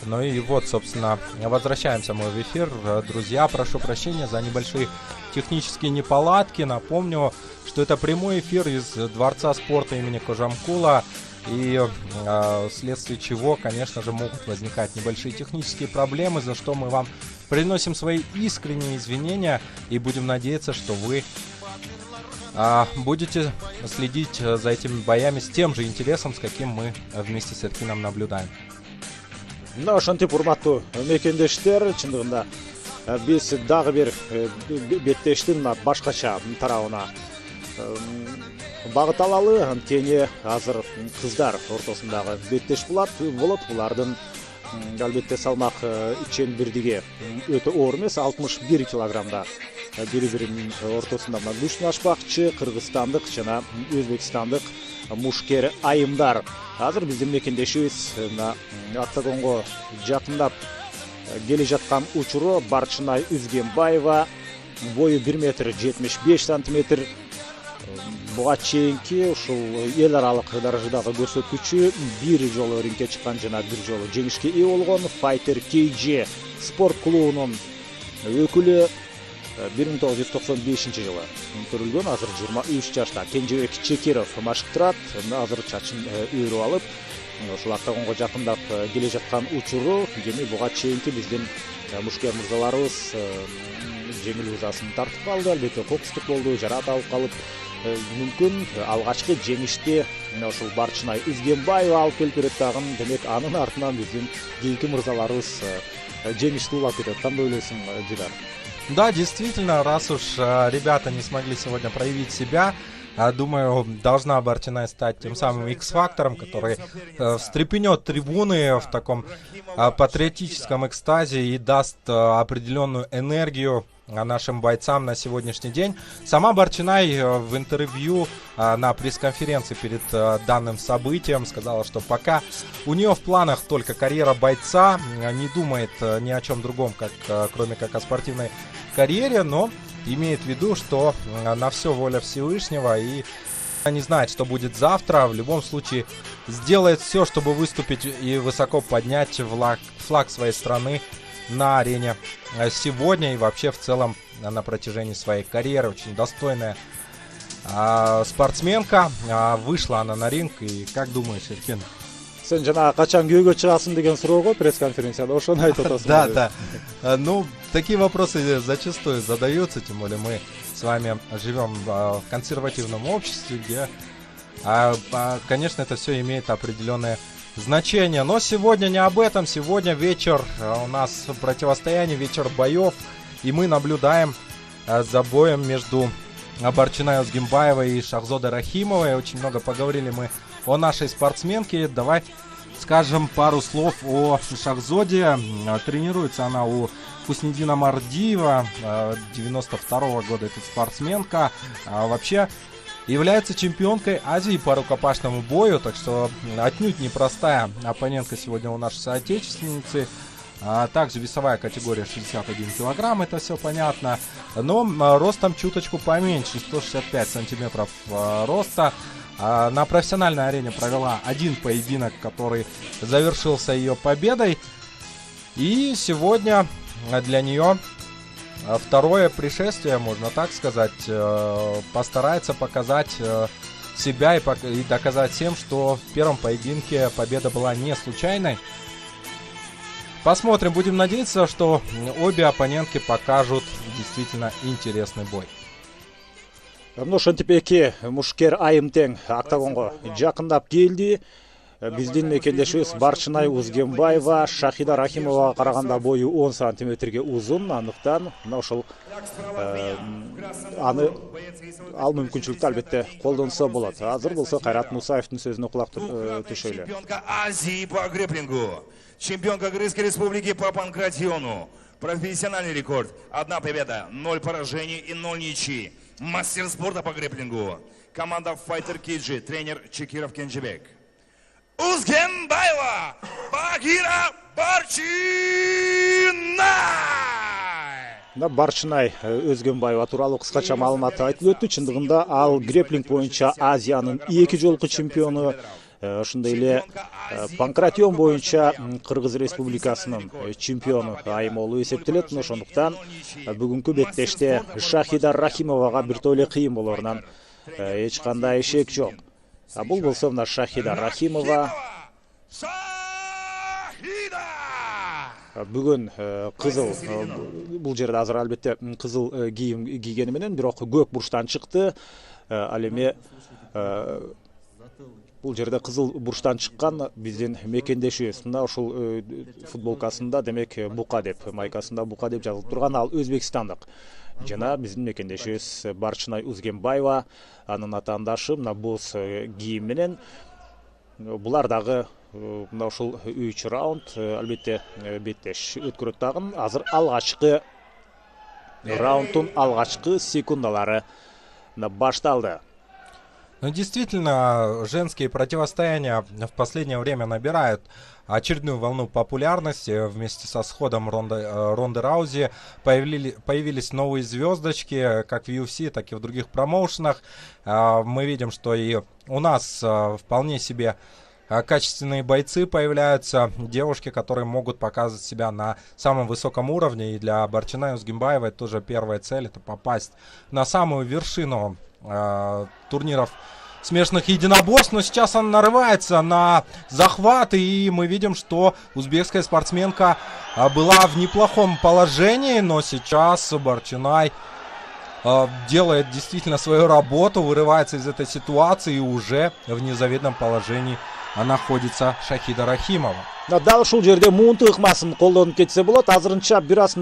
Ну и вот, собственно, возвращаемся мы в эфир. Друзья, прошу прощения за небольшие технические неполадки. Напомню, что это прямой эфир из Дворца спорта имени Кожамкула. И вследствие чего, конечно же, могут возникать небольшие технические проблемы, за что мы вам приносим свои искренние извинения. И будем надеяться, что вы будете следить за этими боями с тем же интересом, с каким мы вместе с Эркином наблюдаем. Мына ошентип урматтуу мекендештер, чындыгында биз дагы бир беттештин башкача тарабына багыт алалы. Анткени азыр кыздар ортосундагы беттеш болот. Булардын албетте салмак ичен бирдиги өтө оор эмес, 61 килограммда бири-биринин ортосунда күчташпакчы кыргызстандык жана өзбекстандык мушкер айымдар. Азыр биздин мекендешибиз октагонго жакындап келе жаткан учуру Барчынай Үзгенбаева, бою 1,75 сантиметр. Буга чейинки ушул эл аралык даражадагы көрсөткүчү бир жолу рингке чыккан жана бир жолу жеңишке ээ болгон Fighter KG спорт клубунун өкүлү 1995 жылы төрүлгөн. Азыр 23 жашта Кенжебек Чекиров машык турат. Азыр чачын өрүп алып, ошол октагонго жакындап келе жаткан учуру эми буга чейинки биздин мушкер мырзаларыбыз жеңил узасын тартып калды. Албетте кокустук болду, жараат алып калып, мүмкүн алгачкы жеңишти ошол Барчынай Үзгенбаева алып келип берет дагы. Демек анын артынан биздин кийинки мырзаларыбыз жеңишти улап кетет. Кандай ойлойсуң, Дидар? Да, действительно, раз уж ребята не смогли сегодня проявить себя, думаю, должна Барчынай стать тем самым X-фактором, который встрепенет трибуны в таком патриотическом экстазе и даст определенную энергию нашим бойцам на сегодняшний день. Сама Барчынай в интервью на пресс-конференции перед данным событием сказала, что пока у нее в планах только карьера бойца, не думает ни о чем другом, кроме как о спортивной карьере, но имеет в виду, что на все воля Всевышнего, и не знает, что будет завтра. В любом случае сделает все, чтобы выступить и высоко поднять флаг своей страны на арене сегодня и вообще в целом на протяжении своей карьеры. Очень достойная спортсменка. Вышла она на ринг, и как думаешь, Эркин? Сен жана качан күйгө чыгасың деген суроого пресс-конференцияда ошону айтып атасың. Да. Ну, такие вопросы зачастую задаются, тем более мы с вами живем в консервативном обществе, где, конечно, это все имеет определенное значение. Но сегодня не об этом. Сегодня вечер у нас противостояние, вечер боев, и мы наблюдаем за боем между Барчынай Үзгенбаевой и Шахзодой Рахимовой. Очень много поговорили мы о нашей спортсменке. Давай скажем пару слов о Шахзоде. Тренируется она у Хуснидина Мардиева. 92-го года эта спортсменка. Вообще является чемпионкой Азии по рукопашному бою. Так что отнюдь непростая оппонентка сегодня у нашей соотечественницы. Также весовая категория 61 килограмм, это все понятно. Но ростом чуточку поменьше, 165 сантиметров роста. На профессиональной арене провела один поединок, который завершился ее победой. И сегодня для нее второе пришествие, можно так сказать. Постарается показать себя и доказать всем, что в первом поединке победа была не случайной. Посмотрим, будем надеяться, что обе оппонентки покажут действительно интересный бой. Ошентип эки мушкер айым тең октагонго жакындап келди. Биздин мекендешибиз Барчынай Үзгенбаева Шахида Рахимовага караганда бою 10 сантиметрге узун. Андыктан ошол аны ал мүмкүнчүлүктү албетте колдонсо болот. Азыр болсо Кайрат Мусаевдин сөзүнө кулак түшөлү. Чемпионка Азии по грэпплингу, чемпионка Кыргызской республики по панкратиону. Профессиональный рекорд: 1 победа, 0 поражений и 0 ничьи. Мастер спорта по грэпплингу. Команда Fighter KG, тренер Чекиров Кенжебек. Үзгенбаева Багира Барчынай. Барчынай Үзгенбаева тууралуу кыскача маалымат айтып өттү. Чындыгында ал грэпплинг боюнча Азиянын 2 жолку чемпиону. ошондой эле панкратион боюнча Кыргыз Республикасынын чемпиону Аймолу эсептелет. Ошондуктан бүгүнкү беттеште Шахида Рахимовага бир тойле кыйын болорунан эч кандай шек жок. Бул болсо мына Шахида Рахимова бүгүн кызыл, бул жерде азыр албетте кызыл кийим кийгени менен, бирок көк бурчтан чыкты. Ал эми бул жерде кызыл бурчтан чыккан биздин мекендешибиз. Мына ушул футболкасында демек бука деп, майкасында бука деп жазылып турган, ал өзбекстандык. Жана биздин мекендешибиз Барчынай Узгенбаева, анын атаандашы мына боз кийим менен. Булар дагы мына ушул 3 раунд албетте беттеш өткөрөт дагы. Азыр алгачкы раундтун алгачкы секундалары башталды. Ну, действительно, женские противостояния в последнее время набирают очередную волну популярности. Вместе со сходом Ронды Раузи появились новые звездочки, как в UFC, так и в других промоушенах. Мы видим, что и у нас вполне себе качественные бойцы появляются, девушки, которые могут показывать себя на самом высоком уровне. И для Барчынай Узгенбаевой тоже первая цель — это попасть на самую вершину турниров смешанных единоборств. Но сейчас она нарывается на захват, и мы видим, что узбекская спортсменка была в неплохом положении, но сейчас Барчынай делает действительно свою работу, вырывается из этой ситуации, и уже в незавидном положении находится Шахида Рахимова. Дал ушул жерде муунту ыкмасын колдонуп кетсе болот. Азырынча бир аз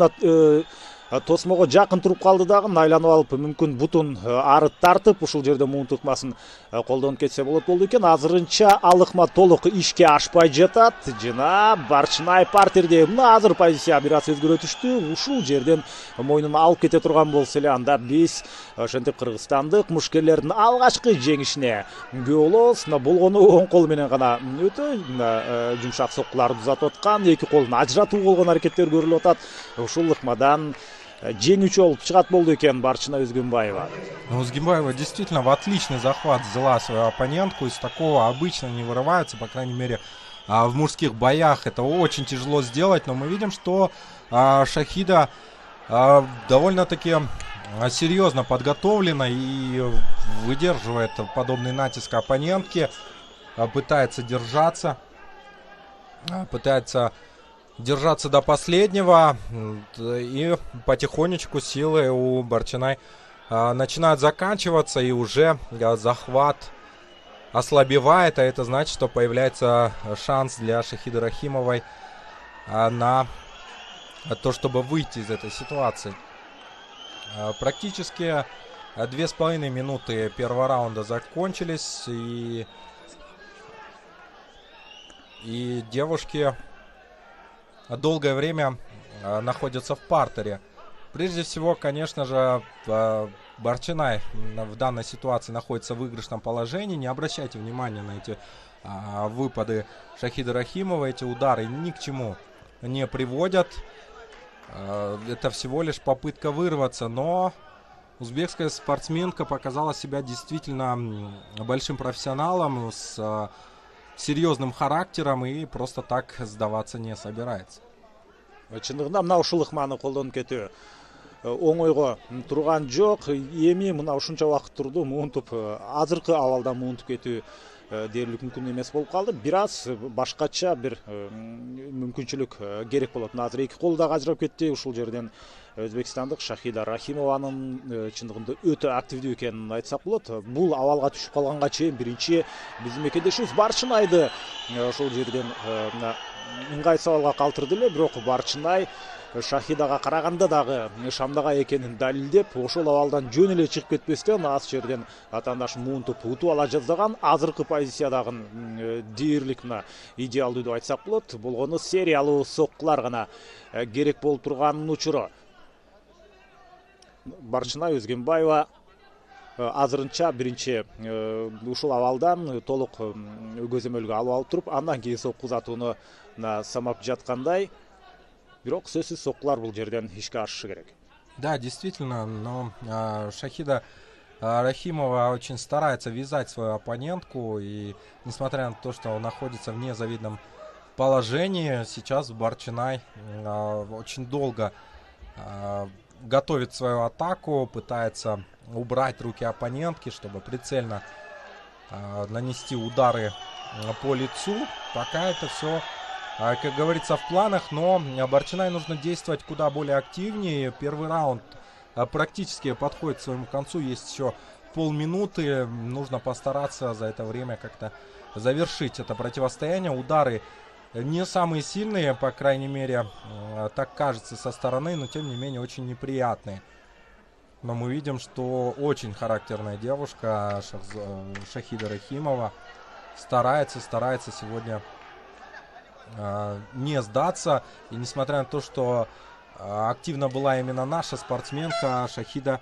тосмого жакын туруп калды дагы, айланып алып мүмкүн бутун ары тартып ушул жерде муунту ыкмасын колдонуп кетсе болду экен. Азырынча ал ыкма толук ишке ашпай жатат. Жана Барчынай партерде. Мына азыр позиция бир аз өзгөрө түштү. Ушул жерден мойнун алып кете турган болсо эле, анда биз ошентип кыргызстандык мушкерлердин алгачкы жеңишине күбө болобуз. Болгону оң кол менен гана өтө жумшак соккуларды узатып аткан, эки колун ажыратуу болгон аракеттер көрүлүп атат. Ушул ыкмадан жеңүүчү болуп чыгат болду экен Барчынай Узгенбаева. Узгенбаева действительно в отличный захват взяла свою оппонентку. Из такого обычно не вырываются, по крайней мере в мужских боях это очень тяжело сделать. Но мы видим, что Шахида довольно-таки серьезно подготовлена и выдерживает подобный натиск оппонентки, пытается держаться до последнего, и потихонечку силы у Барчынай начинают заканчиваться, и уже захват ослабевает, а это значит, что появляется шанс для Шахиды Рахимовой на то, чтобы выйти из этой ситуации. Практически 2,5 минуты первого раунда закончились, и девушки долгое время находятся в партере. Прежде всего, конечно же, Барчынай в данной ситуации находится в выигрышном положении. Не обращайте внимания на эти выпады Шахиды Рахимовой. Эти удары ни к чему не приводят. Это всего лишь попытка вырваться. Но узбекская спортсменка показала себя действительно большим профессионалом, с серьезным характером, и просто так сдаваться не собирается. Чындыгында мына ушул ыкманы колдонуп кетүү оңойго турган жок. Эми мына ушунча убакыт турду муунтуп, азыркы абалдан муунтуп кетүү дээрлик мүмкүн эмес болуп калды. Бир аз башкача бир мүмкүнчүлүк керек болот. Азыр эки колу дагы ажырап кетти. Ушул жерден өзбекстандык Шахида Рахимованын чындыгында өтө активдүү экенин айтсак болот. Бул абалга түшүп калганга чейин биринчи биздин мекендешибиз Барчынайды ошол жерден ыңгай сабалга калтырды эле, бирок Барчынай Шахидага караганда дагы шамдага экенин далилдеп, ошол абалдан жөн эле чыгып кетпестен аз жерден атаандаш муунтуп утуп ала жаздаган. Азыркы позициядагы дээрлик мына идеалдуу деп айтсак болот. Болгону сериялуу соккулар гана керек болуп турганын учуру. Барчынай Узгенбаева азырынча биринчи ушул абалдан толук көзөмөлгө алып туруп, андан кийин сокку узатууну самап жаткандай. Бирок сөзсүз соккулар бул жерден ишке ашышы керек. Да, действительно, но Шахида Рахимова очень старается вязать свою оппонентку, и несмотря на то, что он находится в незавидном положении, сейчас Барчинай очень долго готовит свою атаку, пытается убрать руки оппонентки, чтобы прицельно нанести удары по лицу. Пока это все, как говорится, в планах, но Барчинай нужно действовать куда более активнее. Первый раунд практически подходит к своему концу, есть еще полминуты, нужно постараться за это время как-то завершить это противостояние. Удары не самые сильные, по крайней мере, так кажется со стороны, но тем не менее очень неприятные. Но мы видим, что очень характерная девушка Шахида Рахимова старается сегодня не сдаться. И несмотря на то, что активно была именно наша спортсменка, Шахида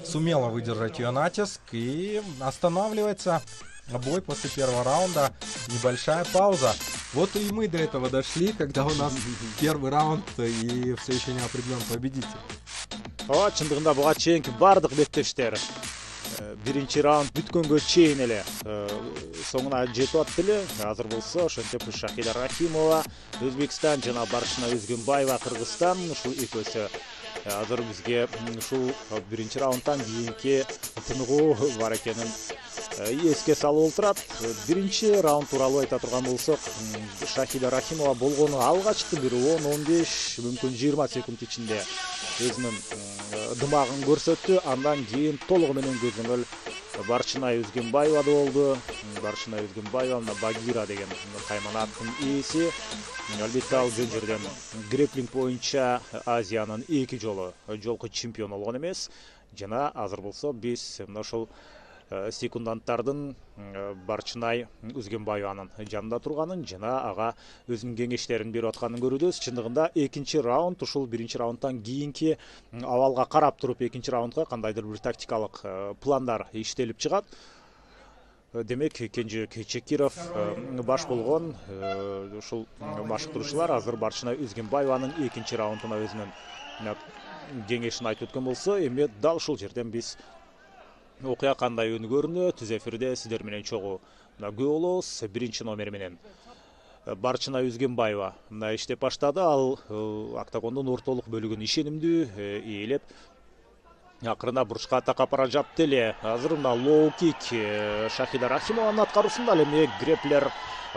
сумела выдержать ее натиск и останавливается бой после первого раунда. Небольшая пауза. Вот и мы до этого дошли, когда у нас первый раунд и все еще не определен победитель. Чындыгында буга чейинки бардык беттештер биринчи раунд бүткөнгө чейин эле соңуна жетип атты эле. Азыр болсо ошентип Шахида Рахимова Өзбекстан жана Барчинай Өзгөнбаева Кыргызстан ушул экөөсү азыр бизге ушул биринчи раундтан кийинки тыныгуу бар экенин эске салып отурат. Биринчи раунд тууралуу айта турган болсок, Шахида Рахимова болгону алгачкы бир 10-15 мүмкүн 20 секунд ичинде өзүнүн дымагын көрсөттү. Андан кийин толугу менен көзөмөл Барчинай Өзгөнбаевада болду. Барчинай Өзгөнбаева Багира деген кайманаттын ээси. Албетте ал жөн жерден греплинг боюнча Азиянын 2 жолку чемпиону болгон эмес. Жана азыр болсо биз ошол секунданттардын Барчинай Өзгөнбаеванын жанында турганын жана ага өзүнүн кеңештерин берип атканын көрүбүз. Чындыгында экинчи раунд ушул биринчи раундтан кийинки абалга карап туруп экинчи раундга кандайдыр бир тактикалык пландар иштелип чыгат. Демек Кенже Чекиров баш болгон ушул машыктыруучулар азыр Барчинай Өзгөнбаеванын экинчи раундуна өзүнүн кеңешин айтып өткөн болсо, эми дал ушул жерден биз окуя кандай өнүгөрүнө түз эфирде сиздер менен чогуу күбө болобуз. Биринчи номер менен Барчинай Өзгөнбаева иштеп баштады. Ал октагондун ортолук бөлүгүн ишенимдүү ээлеп акырына бурчка такап бара жатты эле. Азыр мына лоу кик Шахида Рахимованын аткаруусунда ал эми греплер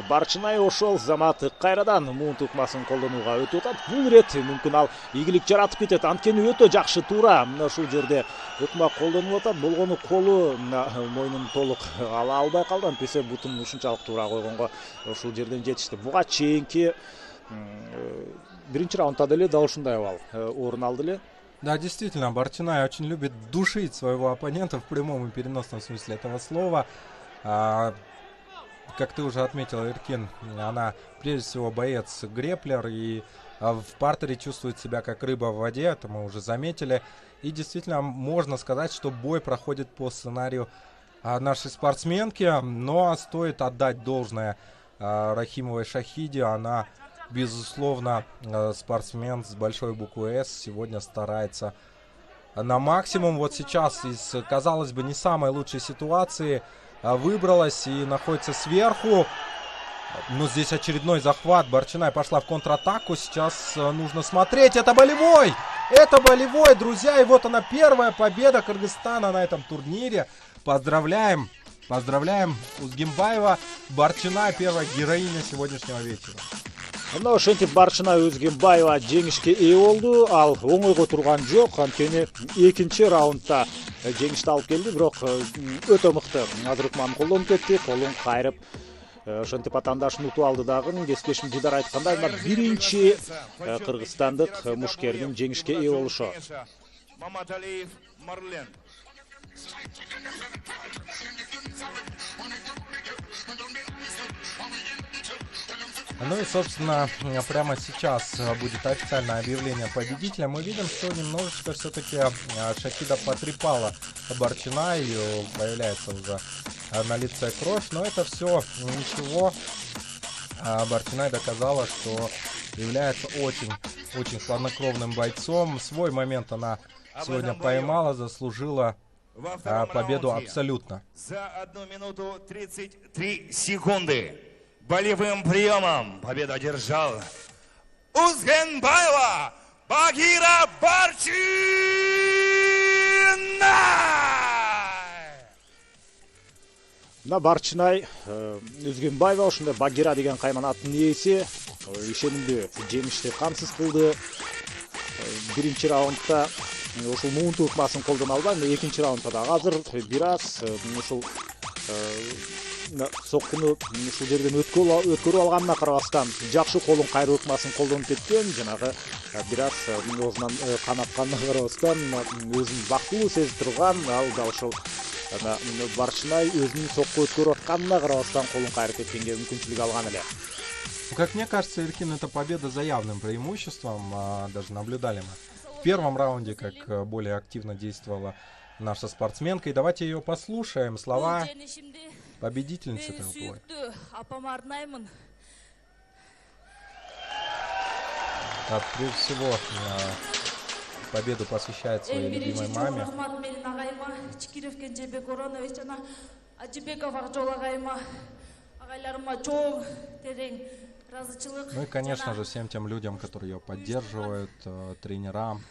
Барчинай ошол замат кайрадан муун укмасын колдонууга өтүп атат. Бул ирет мүмкүн ал ийгилик жаратып кетет. Анткени өтө жакшы туура мына ушул жерде ыкма колдонуп атат. Болгону колу мойнун толук ала албай калды. Антпесе бутун ушунчалык туура койгонго ушул жерден жетишти. Буга чейинки биринчи раундда деле дал ушундай абал орун алды эле. Да, действительно, Барчинай очень любит душить своего оппонента в прямом и переносном смысле этого слова. Как ты уже отметил, Эркин, она прежде всего боец-греплер и в партере чувствует себя как рыба в воде, это мы уже заметили. И действительно можно сказать, что бой проходит по сценарию нашей спортсменки, но стоит отдать должное Рахимовой Шахиде, она безусловно спортсмен с большой буквы «С», сегодня старается на максимум. Вот сейчас из, казалось бы, не самой лучшей ситуации выбралась и находится сверху. Но здесь очередной захват. Барчинай пошла в контратаку. Сейчас нужно смотреть. Это болевой! Это болевой, друзья. И вот она, первая победа Кыргызстана на этом турнире. Поздравляем! Поздравляем Узгимбаева. Барчинай, первая героиня сегодняшнего вечера. Мына ошентип Барчинай Өзгөнбаева жеңишке ээ болду. Ал оңойго турган жок. Анткени экинчи раундда жеңишти алып келди, бирок өтө мыкты азырыкманы колдонуп кетти. Колун кайрып ошентип атаандашын утуп алды дагы. Кесиптешим Дидар айткандай, мына биринчи кыргызстандык мушкердин жеңишке ээ болушу. Маматалиев Марлен. Ну и, собственно, прямо сейчас будет официальное объявление победителя. Мы видим, что немножечко все-таки Шахида потрепала Барчинай, появляется уже на лице кровь, но это все ничего. Барчинай доказала, что является очень хладнокровным бойцом. Свой момент она сегодня поймала, заслужила во втором победу раунде абсолютно. за 1 минуту 33 секунды болевым приемом победу одержал Узгенбаева Багира Барчина! мына Барчинай Үзгенбаева ушундай Багира деген кайман аттын ээси ишенимдүү жеңишти камсыз кылды. Биринчи раундда ушул муунту ыкмасын колдоно албай, экинчи раундда дагы азыр бир аз ушул соккуну ушул жерден өткөрүп алганына карабастан жакшы колун кайруу ыкмасын колдонуп кеткен. Жанагы бир аз оозунан кан акканына карабастан өзүн бактылуу сезип турган, ал да ушул Барчинай өзүнүн сокку өткөрүп атканына карабастан колун кайрып кеткенге мүмкүнчүлүк алган эле. Как мне кажется, Эркин, это победа за явным преимуществом. Даже наблюдали мы в первом раунде, как более активно действовала наша спортсменка. И давайте ее послушаем. Слова победительницы этого боя. Прежде всего, победу посвящает своей любимой маме. Ну и, конечно же, всем тем людям, которые ее поддерживают, тренерам,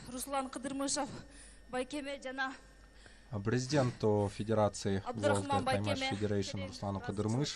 президенту Федерации World Thai Match Federation Руслану Кадырмышеву.